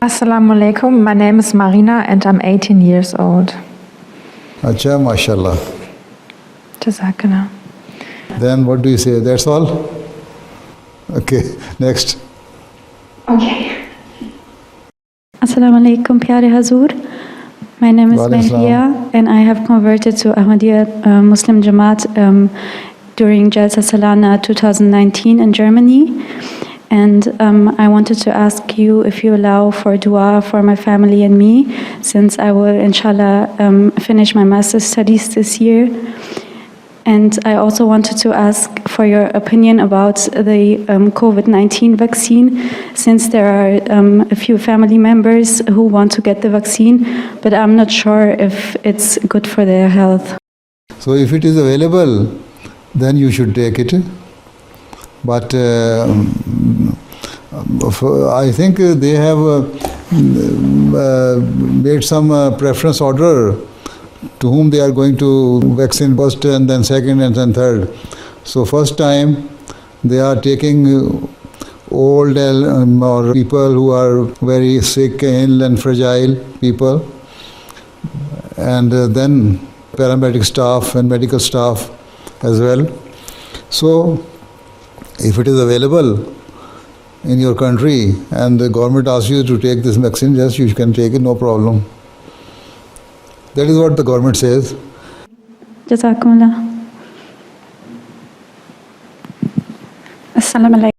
Assalamu alaikum. My name is Marina and I'm 18 years old. Acha, mashallah. Jazakallah. Then what do you say? That's all? Okay, next. Okay. Assalamu alaikum, Pyare Hazur. My name is Wa alaikum Mehdia and I have converted to Ahmadiyya Muslim Jamaat during Jalsa Salana 2019 in Germany. And I wanted to ask you if you allow for dua for my family and me, since I will, inshallah, finish my master's studies this year. And I also wanted to ask for your opinion about the COVID-19 vaccine, since there are a few family members who want to get the vaccine, but I'm not sure if it's good for their health. So if it is available, then you should take it. But I think they have made some preference order to whom they are going to vaccine first and then second and then third. So first time they are taking old or people who are very sick, ill and fragile people, and then paramedic staff and medical staff as well. So if it is available in your country and the government asks you to take this vaccine, yes, you can take it, no problem. That is what the government says. Jazakumullah. Assalamu alaikum.